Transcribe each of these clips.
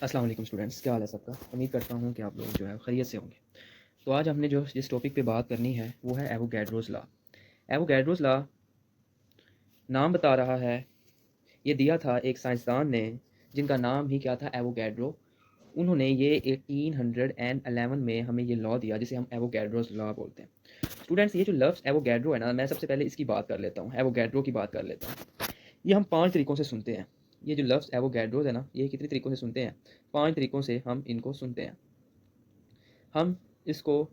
अस्सलाम वालेकुम स्टूडेंट्स, क्या हाल है सबका। उम्मीद करता हूँ कि आप लोग जो है खैरियत से होंगे। तो आज हमने जो जिस टॉपिक पे बात करनी है वो है एवोगैड्रोस लॉ। एवोगैड्रोस लॉ नाम बता रहा है, ये दिया था एक साइंसदान ने जिनका नाम ही क्या था, एवोगैड्रो। उन्होंने ये 1811 में हमें ये लॉ दिया जिसे हम एवोगैड्रोस लॉ बोलते हैं। स्टूडेंट्स, ये जो लफ्ज़ एवोगैड्रो है ना, मैं सबसे पहले इसकी बात कर लेता हूँ, एवोगैड्रो की बात कर लेता हूँ। ये हम 5 तरीक़ों से सुनते हैं। ये जो लफ्ज़ एवोगैड्रोस है ना, ये कितने तरीक़ों से सुनते हैं? 5 तरीक़ों से हम इनको सुनते हैं। हम इसको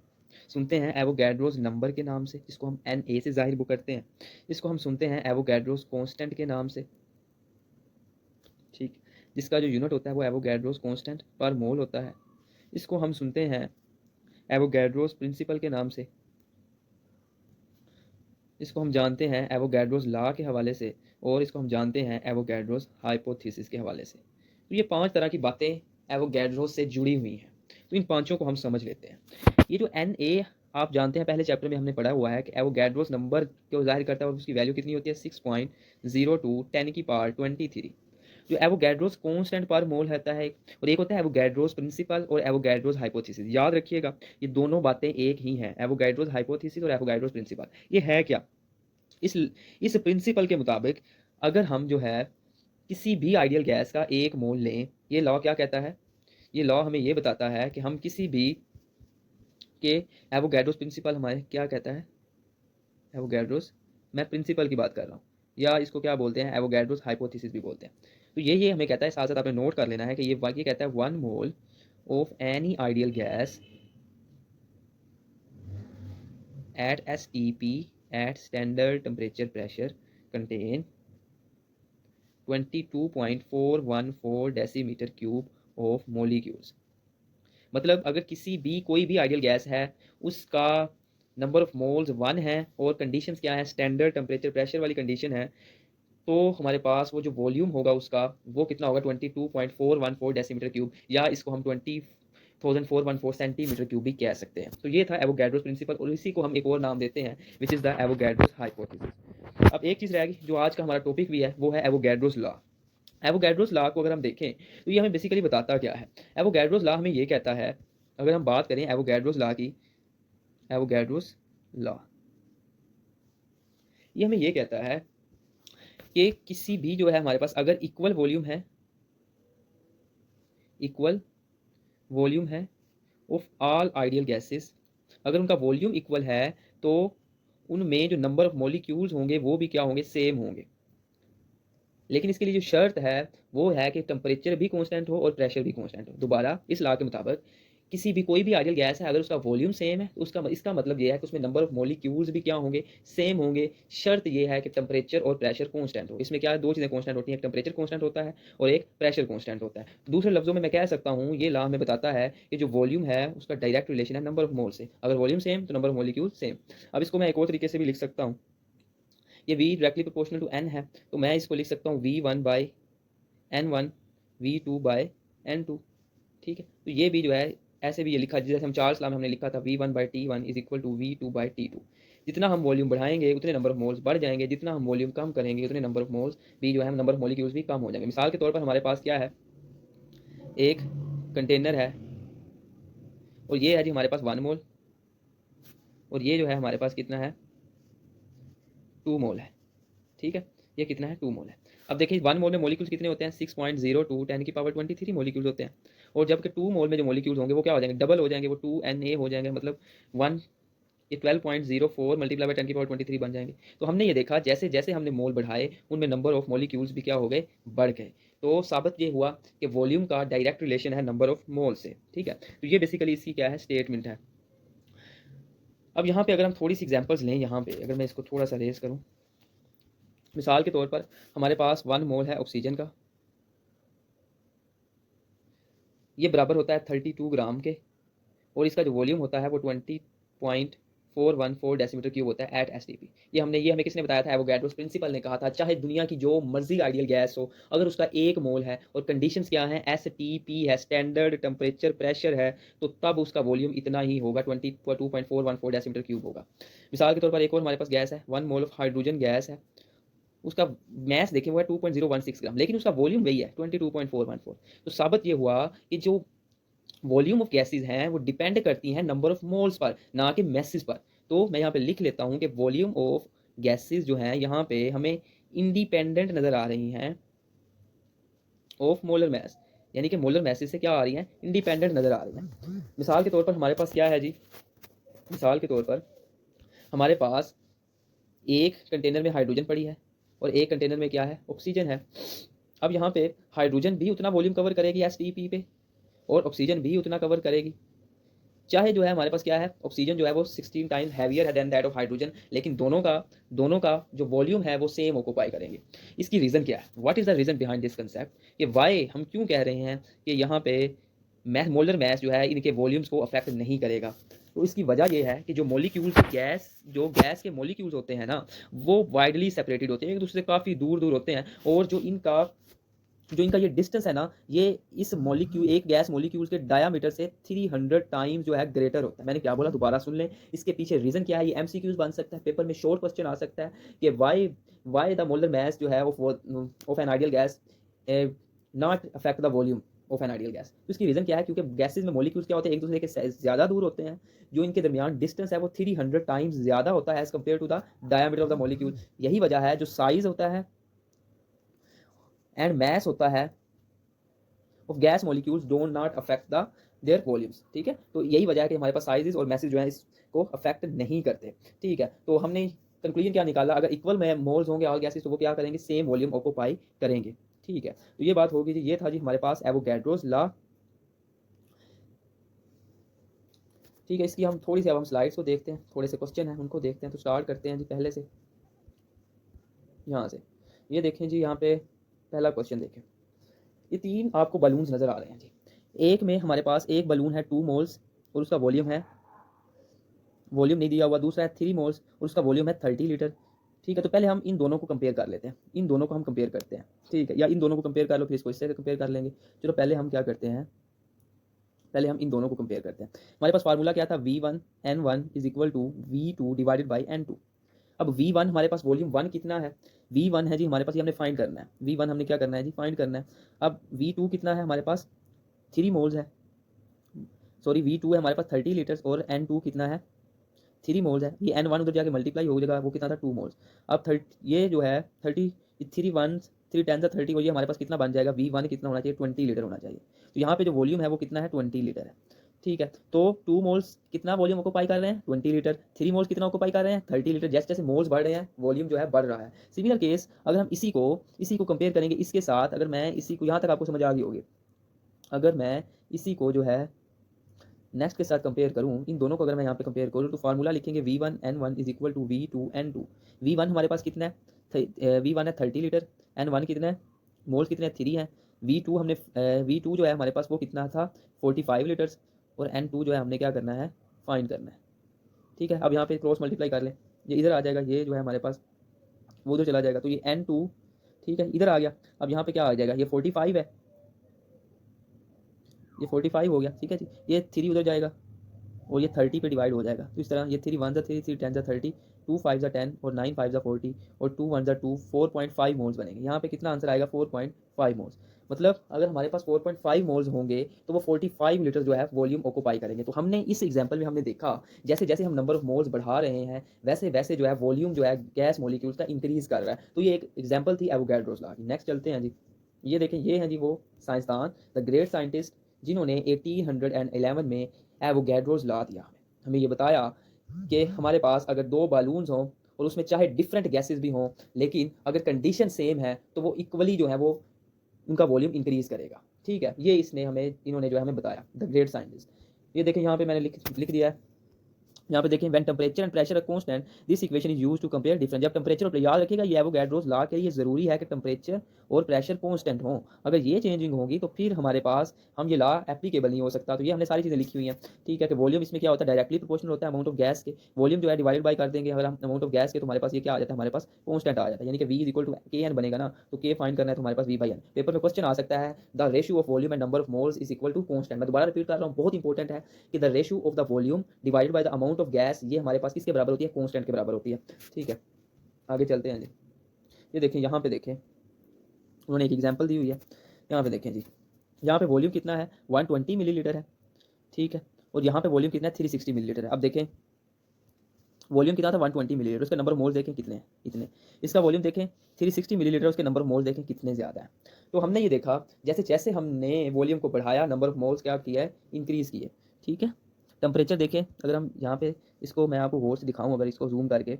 सुनते हैं एवोगैड्रोस नंबर के नाम से, जिसको हम Na से ज़ाहिर करते हैं। इसको हम सुनते हैं एवोगैड्रोस कांस्टेंट के नाम से, ठीक, जिसका जो यूनिट होता है वो एवोगैड्रोस कांस्टेंट पर मोल होता है। इसको हम सुनते हैं एवोगैड्रोस प्रिंसिपल के नाम से। इसको हम जानते हैं एवोगैड्रोस लॉ के हवाले से, और इसको हम जानते हैं एवोगैड्रोस हाइपोथेसिस के हवाले से। तो ये 5 तरह की बातें एवोगैड्रोस से जुड़ी हुई हैं। तो इन पांचों को हम समझ लेते हैं। ये जो Na आप जानते हैं, पहले चैप्टर में हमने पढ़ा हुआ है कि एवोगैड्रोस नंबर को जाहिर करता है और उसकी वैल्यू कितनी होती है, 6.02 10 की पावर 23। जो एवोगैड्रोस कांस्टेंट पर मोल होता है, और एक होता है एवोगैड्रोस प्रिंसिपल और एवोगैड्रोस हाइपोथेसिस। याद रखिएगा, ये दोनों बातें एक ही हैं, एवोगैड्रोस हाइपोथेसिस और एवोगैड्रोस प्रिंसिपल। ये है क्या? इस इस प्रिंसिपल के मुताबिक अगर हम जो है किसी भी आइडियल गैस का एक मोल लें, ये लॉ क्या कहता है? ये लॉ हमें ये बताता है कि हम किसी भी के एवोगैड्रोस प्रिंसिपल हमारे क्या कहता है, एवोगैड्रोस, मैं प्रिंसिपल की बात कर रहा हूँ, या इसको क्या बोलते हैं, एवोगैड्रोस हाइपोथेसिस भी बोलते हैं। तो ये हमें कहता है, साथ साथ आपने नोट कर लेना है कि ये वाक्य कहता है 1 mole of any ideal gas at STP at standard temperature pressure contain 22.414 decimetre cube of molecules. मतलब अगर किसी भी कोई भी आइडियल गैस है, उसका नंबर ऑफ मोल्स 1 है और कंडीशंस क्या है, स्टैंडर्ड टेम्परेचर प्रेशर वाली कंडीशन है, तो हमारे पास वो जो वॉल्यूम होगा उसका वो कितना होगा, 22.414 डेसीमीटर क्यूब, या इसको हम 20,414 सेंटीमीटर क्यूब भी कह सकते हैं। तो ये था एवोगैड्रोस प्रिंसिपल, और इसी को हम एक और नाम देते हैं which is the Avogadro's hypothesis. अब एक चीज़ रह गई जो आज का हमारा टॉपिक भी है, वो है एवोगैड्रोस लॉ। एवोगैड्रोस लॉ को अगर हम देखें तो ये हमें बेसिकली बताता क्या है। एवोगैड्रोस लॉ हमें ये कहता है, अगर हम बात करें एवोगैड्रोस लॉ की, एवोगैड्रोस लॉ ये हमें ये कहता है कि किसी भी जो है हमारे पास अगर इक्वल वॉल्यूम है, इक्वल वॉल्यूम है ऑफ ऑल आइडियल गैसेस, अगर उनका वॉल्यूम इक्वल है तो उनमें जो नंबर ऑफ मॉलिक्यूल्स होंगे वो भी क्या होंगे, सेम होंगे। लेकिन इसके लिए जो शर्त है वो है कि टेम्परेचर भी कांस्टेंट हो और प्रेशर भी कांस्टेंट हो। दोबारा इस लॉ के मुताबिक किसी भी कोई भी आइडियल गैस है, अगर उसका वॉल्यूम सेम है तो उसका इसका मतलब ये है कि उसमें नंबर ऑफ मॉलिक्यूल्स भी क्या होंगे, सेम होंगे। शर्त ये है कि टेम्परेचर और प्रेशर कांस्टेंट हो। इसमें क्या है, दो चीज़ें कांस्टेंट होती हैं, एक टेम्परेचर कांस्टेंट होता है और एक प्रेशर कांस्टेंट होता है। दूसरे लफ्जों में मैं कह सकता हूँ, ये लॉ हमें बताता है कि जो वॉल्यूम है उसका डायरेक्ट रिलेशन है नंबर ऑफ मोल से। अगर वॉल्यूम सेम तो नंबर ऑफ मॉलिक्यूल सेम। अब इसको मैं एक और तरीके से भी लिख सकता हूँ, ये v directly proportional to n है, तो मैं इसको लिख सकता हूँ v1 by n1 v2 by n2। ठीक है, तो ये भी जो है ऐसे भी ये लिखा, जैसे हम चार्ल्स लॉ में हमने लिखा था v1 by t1 is equal to v2 by t2। जितना हम वॉल्यूम बढ़ाएंगे उतने नंबर ऑफ मोल्स बढ़ जाएंगे, जितना हम वॉल्यूम कम करेंगे उतने नंबर ऑफ मोल्स भी जो है, नंबर ऑफ मॉलिक्यूल्स भी कम हो जाएंगे। मिसाल के तौर पर हमारे पास क्या है, एक कंटेनर है और ये है जी हमारे पास 1 मोल, और ये जो है हमारे पास कितना है, 2 मोल है। ठीक है, ये कितना है, 2 मोल है। अब देखिए 1 मोल में मॉलिक्यूल्स कितने होते हैं, 6.02 10 की पावर 23 मॉलिक्यूल्स होते हैं। और जबकि 2 मोल में जो मॉलिक्यूल्स होंगे वो क्या हो जाएंगे, डबल हो जाएंगे, वो 2Na हो जाएंगे, मतलब 1, ये 12.04 मल्टीप्लाई बाई 10 की पावर 23 बन जाएंगे। तो हमने ये देखा जैसे जैसे हमने मोल बढ़ाए उनमें नंबर ऑफ मॉलिक्यूल्स भी क्या हो गए, बढ़ गए। तो साबित ये हुआ कि वॉल्यूम का डायरेक्ट रिलेशन है नंबर ऑफ मोल से। ठीक है, तो ये बेसिकली इसकी क्या है, स्टेटमेंट है। अब यहाँ पे अगर हम थोड़ी सी एग्जांपल्स लें, यहाँ पे अगर मैं इसको थोड़ा सा रेस करूँ, मिसाल के तौर पर हमारे पास 1 मोल है ऑक्सीजन का, ये बराबर होता है 32 ग्राम के, और इसका जो वॉल्यूम होता है वो 20.414 डेसीमीटर क्यूब होता है एट एसटीपी। ये हमें किसने बताया था, एवोगैड्रोस प्रिंसिपल ने कहा था, चाहे दुनिया की जो मर्जी आइडियल गैस हो, अगर उसका 1 मोल है और कंडीशंस क्या हैं, एसटीपी है, स्टैंडर्ड टेम्परेचर प्रेशर है, तो तब उसका वॉल्यूम इतना ही होगा, 22.414 डेसीमीटर क्यूब होगा। मिसाल के तौर पर एक और हमारे पास गैस है, 1 मोल ऑफ हाइड्रोजन गैस है, उसका मैस देखें वो है 2.016 ग्राम, लेकिन उसका वॉल्यूम वही है 22.414। तो साबित ये हुआ कि जो वॉल्यूम ऑफ गैसेज हैं वो डिपेंड करती हैं नंबर ऑफ मोल्स पर, ना कि मैसेज पर। तो मैं यहाँ पे लिख लेता हूँ कि वॉल्यूम ऑफ गैसेज जो हैं यहाँ पे हमें इंडिपेंडेंट नज़र आ रही हैं ऑफ मोलर मैस, यानी कि मोलर मैसेज से क्या आ रही हैं, इंडिपेंडेंट नज़र आ रही हैं। मिसाल के तौर पर हमारे पास क्या है जी, मिसाल के तौर पर हमारे पास एक कंटेनर में हाइड्रोजन पड़ी है और एक कंटेनर में क्या है, ऑक्सीजन है। अब यहाँ पे हाइड्रोजन भी उतना वॉल्यूम कवर करेगी एसटीपी पे, और ऑक्सीजन भी उतना कवर करेगी। चाहे जो है हमारे पास क्या है, ऑक्सीजन जो है वो 16 टाइम्स हैवियर है देन दैट ऑफ हाइड्रोजन, लेकिन दोनों का जो वॉल्यूम है वो सेम ऑक्यूपाई करेंगे। इसकी रीज़न क्या है, what is the reason behind this concept, कि वाई हम क्यों कह रहे हैं कि यहाँ पे मैथ मोलर मैस जो है इनके वॉल्यूम्स को अफेक्ट नहीं करेगा। तो इसकी वजह यह है कि जो मॉलिक्यूल्स गैस के मॉलिक्यूल्स होते हैं ना, वो वाइडली सेपरेटेड होते हैं, एक दूसरे से काफ़ी दूर दूर होते हैं, और जो इनका ये डिस्टेंस है ना, ये इस मॉलिक्यूल एक गैस मॉलिक्यूल के डायामीटर से 300 टाइम्स जो है ग्रेटर होता है। मैंने क्या बोला दोबारा सुन लें, इसके पीछे रीज़न क्या है, ये एमसीक्यूज बन सकता है, पेपर में शॉर्ट क्वेश्चन आ सकता है कि वाई द मोलर मास जो है of an ideal gas not affect the volume of an ideal gas. तो इसकी रीज़न क्या है, क्योंकि गैसेज में मॉलिक्यूल्स क्या होते हैं, एक दूसरे के ज़्यादा दूर होते हैं, जो इनके दरमियान डिस्टेंस है वो 300 टाइम्स ज़्यादा होता है as compare to the diameter of the molecule. यही वजह है जो साइज होता है एंड मैस होता है of gas molecules don't not affect the their volumes. ठीक है, तो यही वजह है कि हमारे पास साइजेस और मैसेज जो है इसको अफेक्ट नहीं करते। ठीक है, तो हमने कंक्लूजन क्या निकाला, अगर इक्वल में मोल्स होंगे ऑल गैसेस तो वो क्या करेंगे, सेम वॉल्यूम ऑक्यूपाई करेंगे। ठीक है, तो ये बात होगी जी, ये था जी हमारे पास एवोगैड्रोस लॉ। ठीक है, इसकी हम थोड़ी सी अब हम स्लाइड्स को देखते हैं, थोड़े से क्वेश्चन हैं उनको देखते हैं। तो स्टार्ट करते हैं जी पहले से, यहाँ से। ये देखें जी, यहाँ पे पहला क्वेश्चन देखें, ये तीन आपको बलून्स नज़र आ रहे हैं जी। एक में हमारे पास एक बलून है 2 मोल्स और उसका वॉल्यूम नहीं दिया हुआ, दूसरा है 3 मोल्स और उसका वॉल्यूम है 30 लीटर। ठीक है, तो पहले हम इन दोनों को कंपेयर कर लेते हैं, इन दोनों को हम कंपेयर करते हैं। ठीक है, या इन दोनों को कंपेयर कर लो, फिर इसको इससे कंपेयर कर लेंगे। चलो पहले हम क्या करते हैं, पहले हम इन दोनों को कंपेयर करते हैं। हमारे पास फार्मूला क्या था, V1N1 is equal to V2 divided by N2। अब V1 हमारे पास वॉल्यूम 1 कितना है, V1 है जी हमारे पास, ये हमने फाइंड करना है। V1 हमने क्या करना है जी, फाइंड करना है। अब V2 कितना है हमारे पास, 3 मोल्स है, सॉरी V2 है हमारे पास 30 लीटर्स, और N2 कितना है, 3 मोल्स है। ये N1 उधर जाके मल्टीप्लाई हो जाएगा, वो कितना था 2 मोल्स। अब 30, ये जो है 30, 3 1 3 10 30, और ये हमारे पास कितना बन जाएगा, V1 कितना होना चाहिए, 20 लीटर होना चाहिए। तो यहाँ पे जो वॉल्यूम है वो कितना है, 20 लीटर है। ठीक है, तो 2 मोल्स कितना वॉल्यूम ऑक्यूपाई कर रहे हैं, 20 लीटर। 3 मोल्स कितना ऑक्यूपाई कर रहे हैं, 30 लीटर। जैसे जैसे मोल्स बढ़ रहे हैं वॉल्यूम जो है बढ़ रहा है। सिमिलर केस अगर हम इसी को कंपेयर करेंगे इसके साथ, अगर मैं इसी को, यहाँ तक आपको समझ आ गई होगी, अगर मैं इसी को जो है नेक्स्ट के साथ कंपेयर करूँ, इन दोनों को अगर मैं यहाँ पे कंपेयर करूँ, तो फार्मूला लिखेंगे V1N1 is equal to V2N2। V1 हमारे पास कितना है, V1 है 30 लीटर, N1 कितना है, मोल्स कितने हैं, 3 है। V2 जो है हमारे पास वो कितना था, 45 लीटर्स, और N2 जो है हमने क्या करना है, फाइंड करना है। ठीक है, अब यहाँ पे क्रॉस मल्टीप्लाई कर लें, ये इधर आ जाएगा, ये जो है हमारे पास वो उधर चला जाएगा, तो ये N2 ठीक है इधर आ गया। अब यहाँ पे क्या आ जाएगा, ये 45 है, ये 45 हो गया। ठीक है जी, ये 3 उधर जाएगा और ये 30 पे डिवाइड हो जाएगा। तो इस तरह ये 3 1 3 3 10 30, 2 5 10 और 9 5 40 और 2 1 2, 4.5 मोल्स बनेंगे। यहाँ पे कितना आंसर आएगा, 4.5 मोल्स। मतलब अगर हमारे पास 4.5 मोल्स होंगे तो वो 45 लीटर जो है वॉल्यूम ऑक्यूपाई करेंगे। तो हमने इस एग्जांपल में हमने देखा, जैसे जैसे हम नंबर ऑफ मोल्स बढ़ा रहे हैं वैसे वैसे जो है वॉल्यूम जो है गैस मॉलिक्यूल्स का इंक्रीज कर रहा है। तो ये एक एग्जाम्पल थी एवोगैड्रोस लॉ की। नेक्स्ट चलते हैं जी, ये देखें, ये हैं जी वो साइंसदान, द ग्रेट साइंटिस्ट, जिन्होंने 1811 में एवोगैड्रोस लॉ दिया। हमें ये बताया कि हमारे पास अगर 2 बालून्स हों और उसमें चाहे डिफरेंट गैसेस भी हों, लेकिन अगर कंडीशन सेम है तो वो इक्वली जो है वो उनका वॉल्यूम इंक्रीज करेगा। ठीक है, ये इन्होंने जो है हमें बताया, द ग्रेट साइंटिस्ट। ये देखें यहाँ पे मैंने लिख दिया है, यहाँ पे देखें, when temperature and pressure are constant this equation is used to compare difference. जब टेम्परेचर, और याद रखिएगा ये एवोगैड्रोस लॉ के लिए ज़रूरी है कि टेम्परेचर और प्रेशर कांस्टेंट हो। अगर ये चेंजिंग होगी तो फिर हमारे पास हम ये लॉ एप्लीकेबल नहीं हो सकता। तो ये हमने सारी चीज़ें लिखी हुई हैं। ठीक है, कि वॉल्यूम इसमें क्या होता है, डायरेक्टली प्रोपोर्शनल होता है अमाउंट ऑफ गैस के। वॉल्यूम जो है डिवाइडेड बाई कर देंगे अगर हम अमाउंट ऑफ गैस के, तो हमारे पास ये क्या आ जाता है, हमारे पास कॉन्स्टेंट आ जाता है, यानी कि V is equal to KN बनेगा ना, तो K फाइंड करना है तो हमारे पास V/N। पेपर में क्वेश्चन आ सकता है, the ratio of volume and number of moles is equal to constant. मैं दोबारा रिपीट कर रहा हूँ, बहुत इंपॉर्टेंट है कि the ratio of the volume divided by the amount of gas, ये हमारे पास किसके बराबर होती है, कॉन्स्टेंट के बराबर होती है। ठीक है, आगे चलते हैं जी। ये देखें, यहाँ पे देखें, उन्होंने एक एग्जांपल दी हुई है, यहाँ पे देखें जी, यहाँ पे वॉल्यूम कितना है 120 मिलीलीटर है, ठीक है, और यहाँ पे वॉल्यूम कितना है 360 मिलीलीटर है। अब देखें वॉल्यूम कितना था 120 मिलीलीटर, उसका नंबर ऑफ मोल्स देखें कितने हैं, इतने। इसका वॉल्यूम देखें 360 मिलीलीटर, उसके नंबर ऑफ मोल्स देखें कितने ज़्यादा है। तो हमने ये देखा जैसे जैसे हमने वॉल्यूम को बढ़ाया, नंबर ऑफ मोल्स क्या किया है, इंक्रीज़ किए, ठीक है। टेम्परेचर देखें, अगर हम यहाँ पे इसको मैं आपको गौर से दिखाऊँ, अगर इसको जूम करके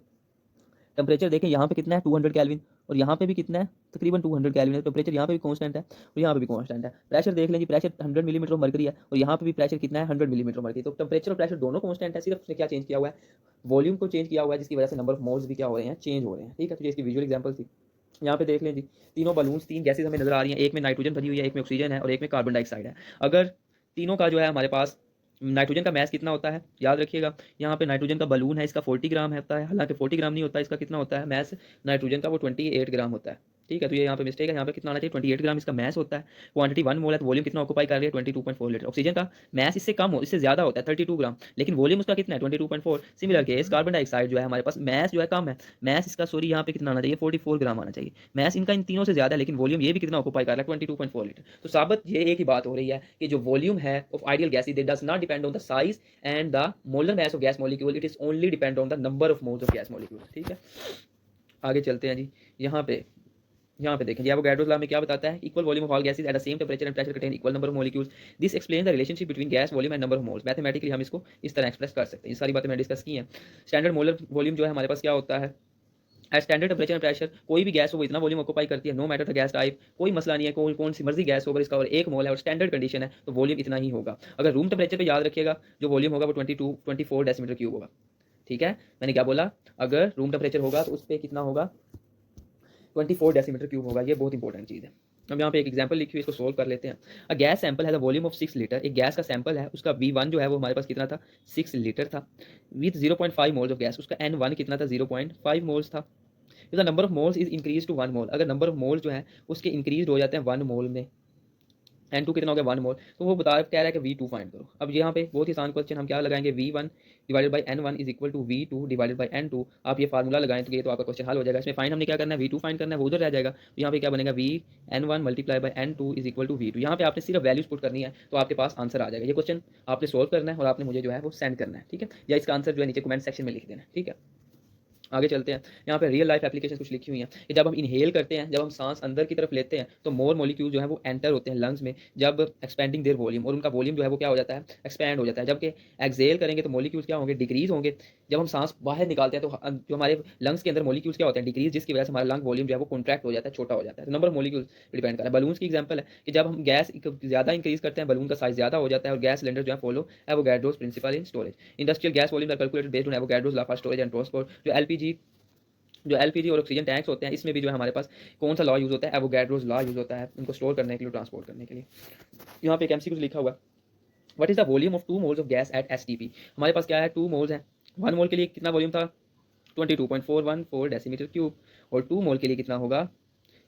टेम्परेचर देखें, यहाँ पे कितना है 200 केल्विन, और यहाँ पे भी कितना है तकरीबन 200 केल्विन है। टेम्परेचर यहाँ पे भी कांस्टेंट है और यहाँ पे भी कांस्टेंट है। प्रेशर देख लें जी, प्रेशर 100 मिलीमीटर ऑफ मरकरी है और यहाँ पे भी प्रेशर कितना है 100 मिलीमीटर ऑफ मरकरी। तो टेम्परेचर और प्रेशर दोनों कांस्टेंट है, सिर्फ उसने क्या चेंज किया हुआ है, वॉल्यूम को चेंज किया हुआ है, जिसकी वजह से नंबर ऑफ मोल्स भी क्या हो रहे हैं, चेंज हो रहे हैं, ठीक है। तो ये इसकी विजुअल एग्जांपल थी। यहाँ पे देख लें जी, तीनों बलून्स, तीन गैसेज हमें नजर आ रही हैं, एक में नाइट्रोजन भरी हुई है, एक में ऑक्सीजन है और एक में कार्बन डाइऑक्साइड है। अगर तीनों का जो है हमारे पास नाइट्रोजन का मैस कितना होता है, याद रखिएगा, यहाँ पे नाइट्रोजन का बलून है, इसका 40 ग्राम होता है, हालांकि 40 ग्राम नहीं होता, इसका कितना होता है मैस नाइट्रोजन का, वो 28 ग्राम होता है, ठीक है। तो ये यहाँ पे मिस्टेक है, यहाँ पे कितना आना चाहिए 28 ग्राम इसका मैस होता है। क्वांटिटी 1 मोल है, तो वॉल्यूम कितना ऑक्यूपाई कर रही है 22.4 लीटर। ऑक्सीजन का मैस इससे कम हो, इससे ज्यादा होता है 32 ग्राम, लेकिन वॉल्यूम उसका कितना है 22.4। सिमिलर केस कार्बन डाइऑक्साइड जो है हमारे पास मैस जो है कम है, मैस इसका सॉरी यहाँ पे कितना आना चाहिए 44 ग्राम आना चाहिए। मैस इनका इन तीनों से ज्यादा है, लेकिन वॉल्यूम ये भी कितना ऑक्यूपाई कर रहा है 22.4 लीटर। तो साबित ये एक ही बात हो रही है कि जो वॉल्यूम है of ideal gas it does not depend on the size and the molar mass of gas molecule, it is only depend on the number of moles of gas molecule, ठीक है। आगे चलते हैं जी, यहाँ पे देखें जी, एवोगाड्रोस लॉ में क्या बताता है, equal volume of all gases at the same temperature and pressure contain equal number of molecules, this explain the relationship between gas volume and number of moles. Mathematically हम इसको इस तरह एक्सप्रेस कर सकते हैं, ये सारी बातें मैंने डिस्कस की हैं। स्टैंडर्ड मोलर वॉल्यूम जो है हमारे पास क्या होता है, at standard temperature and pressure, कोई भी गैस हो वो इतना वॉल्यूम ऑक्यूपाई करती है, no matter the gas type, कोई मसला नहीं है, कौन सी मर्जी गैस होगा, इसका और एक मोल है और स्टैंडर्ड कंडीशन है तो वॉल्यूम इतना ही होगा। अगर रूम टेंपरेचर पे याद रखिएगा जो वॉल्यूम होगा वो 24 डेसीमीटर क्यूब होगा, ठीक है। मैंने क्या बोला, अगर रूम टेंपरेचर होगा तो उस पर कितना होगा 24 डेसीमीटर क्यूब होगा, ये बहुत इंपॉर्टेंट चीज़ है। अब यहाँ पे एक एग्जांपल लिखी हुई, इसको सोल्व कर लेते हैं। अ गैस सैंपल है द वॉल्यूम ऑफ 6 लीटर, एक गैस का सैंपल है, उसका V1 जो है वो हमारे पास कितना था 6 लीटर था, विथ 0.5 मोल्स ऑफ गैस, उसका N1 कितना था 0.5 मोल्स था। The number of moles is increase to 1 mole, अगर नंबर ऑफ मोल्स जो है उसके इंक्रीज हो जाते हैं 1 मोल में, N2 कितना हो गया 1 मोल, तो वो कह रहा है कि V2 फाइंड करो। अब यहाँ पे बहुत ही आसान क्वेश्चन, हम क्या लगाएंगे V1 divided by N1 is equal to V2 divided by N2। आप ये फार्मूला लगाएं तो ये तो आपका क्वेश्चन हल हो जाएगा। इसमें फाइंड हमने क्या करना है V2 फाइंड करना है, वो उधर रह जाएगा, तो यहाँ पे क्या बनेगा V N1 multiply by N2 is equal to V2। यहाँ पे आपने सिर्फ वैल्यूज पुट करनी है तो आपके पास आंसर आ जाएगा। ये क्वेश्चन आपने सोल्व करना है और आपने मुझे जो है वो सेंड करना है, ठीक है, या इसका आंसर जो है नीचे कमेंट सेक्शन में लिख देना है, ठीक है। आगे चलते हैं, यहाँ पे रियल लाइफ एप्लीकेशन कुछ लिखी हुई हैं कि जब हम इनहेल करते हैं, जब हम सांस अंदर की तरफ लेते हैं तो मोर मॉलिक्यूल जो है वो एंटर होते हैं लंग्स में, जब एक्सपेंडिंग देयर वॉल्यूम, और उनका वॉल्यूम जो है वो क्या हो जाता है एक्सपैंड हो जाता है। जबकि एक्सेल करेंगे तो मॉलिक्यूल्स क्या होंगे डिक्रीज होंगे। जब हम सांस बाहर निकालते हैं तो जो हमारे लंग्स के अंदर मॉलिक्यूल्स क्या होते हैं डिक्रीज, जिसकी वजह से हमारा लंग वॉल्यूम जो है वो कॉन्ट्रैक्ट हो जाता है, छोटा हो जाता है। तो नंबर ऑफ मॉलिक्यूल्स डिपेंड करता है। बलून्स की एग्जांपल है कि जब हम गैस ज़्यादा इंक्रीज करते हैं बलून का साइज ज़्यादा हो जाता है और गैस सिलेंडर जो है follow Avogadro's principle in storage. Industrial gas volume are calculated based on Avogadro's law for storage and transport. जो एलपीजी और ऑक्सीजन टैंक्स होते हैं इसमें भी जो है हमारे पास कौन सा लॉ यूज़ होता है, एवोगाड्रोस लॉ यूज़ होता है उनको स्टोर करने के लिए, ट्रांसपोर्ट करने के लिए। यहाँ पे एक एमसीक्यू लिखा हुआ है, what is the volume of 2 moles of gas at STP. हमारे पास क्या है 2 मोल्स है, 1 मोल के लिए कितना वॉल्यूम था 22.414 डेसीमीटर क्यूब, और 2 मोल के लिए कितना होगा,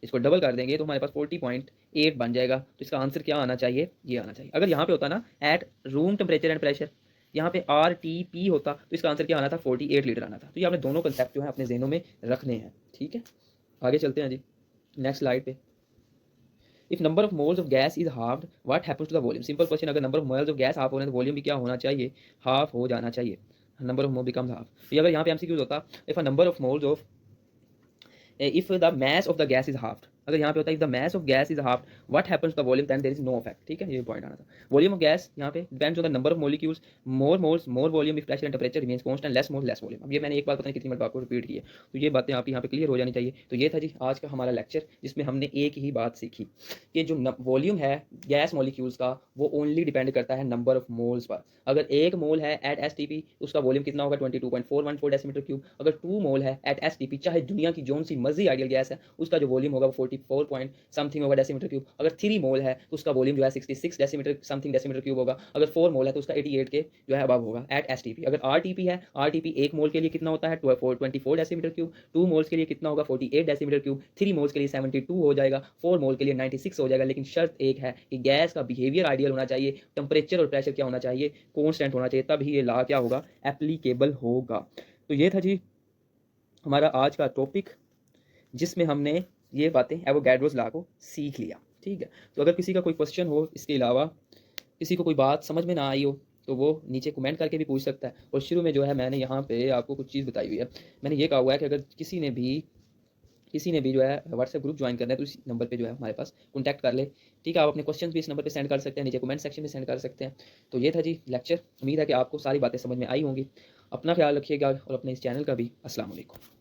इसको डबल कर देंगे तो हमारे पास 40.8 बन जाएगा। तो इसका आंसर क्या आना चाहिए, ये आना चाहिए। अगर यहाँ पे होता ना at room temperature and pressure, यहाँ पे RTP होता तो इसका आंसर क्या आना था 48 लीटर आना था। तो ये आपने दोनों कंसेप्ट जो है अपने जहनों में रखने हैं, ठीक है। आगे चलते हैं जी नेक्स्ट स्लाइड पे। If number of moles of gas is halved what happens to the volume. Simple question, अगर number of moles of gas half हो रहे हैं तो वॉल्यूम भी क्या होना चाहिए, हाफ हो जाना चाहिए। Number of mole becomes half. तो अगर यहाँ पे एमसीक्यूज होता if a number of moles of if the mass of the gas is halved, अगर यहाँ पे होता है if the mass of gas is halved what happens to the volume, then there is no effect, ठीक है, ये point आना था। वॉल्यूम ऑफ गैस यहाँ पे depends on the number of molecules, more moles more volume, if pressure and temperature remains constant, less mole less volume. अब ये मैंने एक बार पता नहीं कितनी बार आपको रिपीट की है, तो ये बातें आप यहाँ पे क्लियर हो जानी चाहिए। तो ये था जी आज का हमारा लेक्चर, जिसमें हमने एक ही बात सीखी कि जो वॉल्यूम है गैस मॉलिक्यूल्स का वो ओनली डिपेंड करता है नंबर ऑफ मोल्स पर। अगर 1 मोल है एट एसटीपी उसका वॉल्यूम कितना होगा 22.414 डेसीमीटर क्यूब। अगर 2 मोल है एट एसटीपी, चाहे दुनिया की जोन सी मर्जी आइडियल गैस है, उसका जो वॉल्यूम होगा वो 44 पॉइंट समथिंग होगा डेसीमीटर क्यूब। अगर 3 मोल है तो उसका वॉल्यूम जो है 66 डेसीमीटर समथिंग डेसीमीटर क्यूब होगा। अगर 4 मोल है तो उसका 88 के जो है अबव होगा एट एसटीपी। अगर आरटीपी है, आरटीपी 1 मोल के लिए कितना होता है 24 डेसीमीटर क्यूब, 2 मोल्स के लिए कितना होगा 48 डेसीमीटर क्यूब, 3 मोल्स के लिए 72 हो जाएगा, 4 मोल के लिए 96 हो जाएगा। लेकिन शर्त एक है कि गैस का बिहेवियर आइडियल होना चाहिए, टेम्परेचर और प्रेशर क्या होना चाहिए कांस्टेंट होना चाहिए, तब ही ये लॉ क्या होगा एप्लीकेबल होगा। तो ये था जी हमारा आज का टॉपिक। जिसमें हमने ये बातें एवोगैड्रोस लॉ को सीख लिया। ठीक है, तो अगर किसी का कोई क्वेश्चन हो, इसके अलावा किसी को कोई बात समझ में ना आई हो, तो वो नीचे कमेंट करके भी पूछ सकता है। और शुरू में जो है मैंने यहाँ पे आपको कुछ चीज़ बताई हुई है। मैंने ये कहा हुआ है कि अगर किसी ने भी जो है व्हाट्सएप ग्रुप ज्वाइन करना है तो इस नंबर पे जो है हमारे पास कॉन्टैक्ट कर ले। ठीक है, आप अपने क्वेश्चन भी इस नंबर पे सेंड कर सकते हैं, नीचे कमेंट सेक्शन में सेंड कर सकते हैं। तो ये था जी लेक्चर। उम्मीद है कि आपको सारी बातें समझ में आई होंगी। अपना ख्याल रखिएगा और अपने इस चैनल का भी। अस्सलाम वालेकुम।